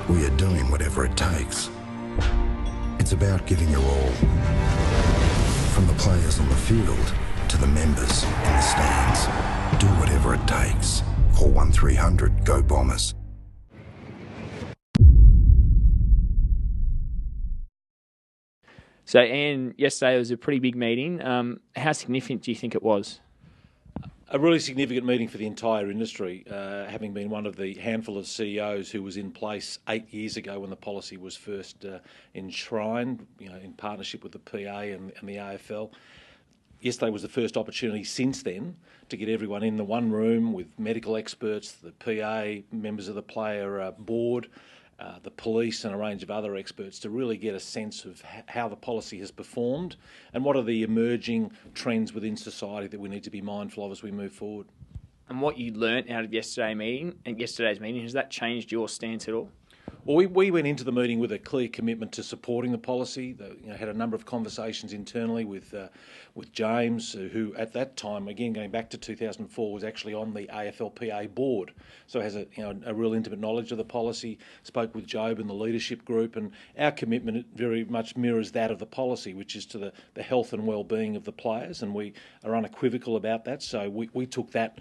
we are doing whatever it takes. It's about giving your all. From the players on the field to the members in the stands. Do whatever it takes. Call 1300 GO Bombers. So, Ian, yesterday was a pretty big meeting. How significant do you think it was? A really significant meeting for the entire industry, having been one of the handful of CEOs who was in place 8 years ago when the policy was first enshrined, in partnership with the PA and the AFL. Yesterday was the first opportunity since then to get everyone in the one room with medical experts, the PA, members of the player board, the police and a range of other experts to really get a sense of how the policy has performed and what are the emerging trends within society that we need to be mindful of as we move forward. And what you learnt out of yesterday's meeting, has that changed your stance at all? Well, we went into the meeting with a clear commitment to supporting the policy. Had a number of conversations internally with James, who at that time, again going back to 2004, was actually on the AFL-PA board, so has a real intimate knowledge of the policy. Spoke with Job and the leadership group, and our commitment very much mirrors that of the policy, which is to the health and well-being of the players, and we are unequivocal about that. So we took that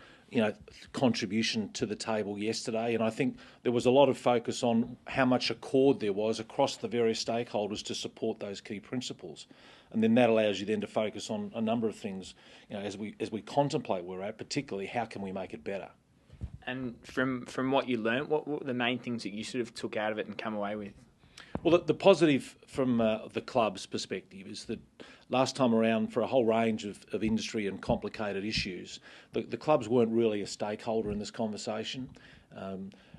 contribution to the table yesterday, and I think there was a lot of focus on how much accord there was across the various stakeholders to support those key principles, and then that allows you then to focus on a number of things, as we contemplate where we're at, particularly how can we make it better. And from what you learnt, what were the main things that you sort of took out of it and come away with? Well, the positive from the club's perspective is that last time around, for a whole range of industry and complicated issues, the clubs weren't really a stakeholder in this conversation.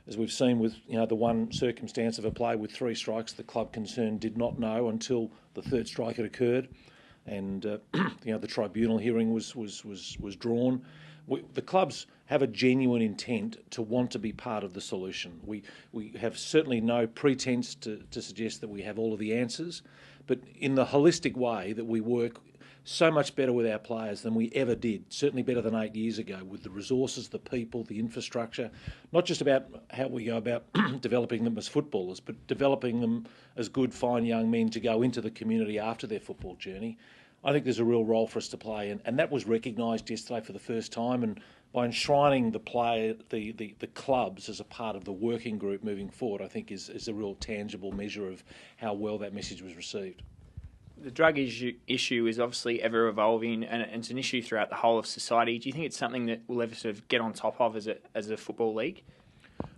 As we've seen with the one circumstance of a play with 3 strikes, the club concerned did not know until the 3rd strike had occurred, and the tribunal hearing was drawn. The clubs have a genuine intent to want to be part of the solution. We have certainly no pretense to suggest that we have all of the answers, but in the holistic way that we work so much better with our players than we ever did, certainly better than 8 years ago, with the resources, the people, the infrastructure, not just about how we go about developing them as footballers, but developing them as good, fine young men to go into the community after their football journey. I think there's a real role for us to play, and that was recognised yesterday for the first time. And by enshrining the clubs as a part of the working group moving forward, I think is a real tangible measure of how well that message was received. The drug issue is obviously ever evolving, and it's an issue throughout the whole of society. Do you think it's something that we'll ever sort of get on top of as a football league?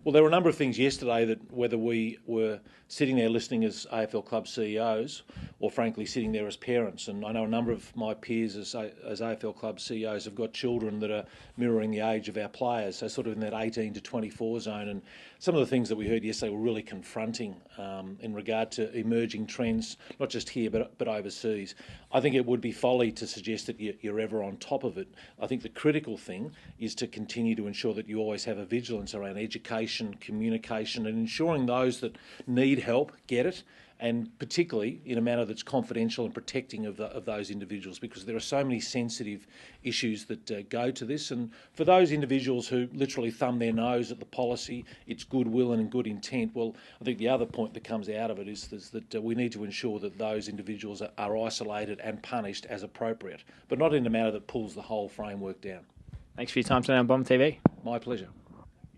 Well, there were a number of things yesterday that, whether we were sitting there listening as AFL club CEOs or frankly sitting there as parents, and I know a number of my peers as AFL club CEOs have got children that are mirroring the age of our players, so sort of in that 18 to 24 zone, and some of the things that we heard yesterday were really confronting in regard to emerging trends, not just here but overseas. I think it would be folly to suggest that you're ever on top of it. I think the critical thing is to continue to ensure that you always have a vigilance around education, communication, and ensuring those that need help get it, and particularly in a manner that's confidential and protecting of those individuals, because there are so many sensitive issues that go to this. And for those individuals who literally thumb their nose at the policy, its goodwill and good intent, well, I think the other point that comes out of it is that we need to ensure that those individuals are isolated and punished as appropriate, but not in a manner that pulls the whole framework down. Thanks for your time today on Bomb TV. My pleasure.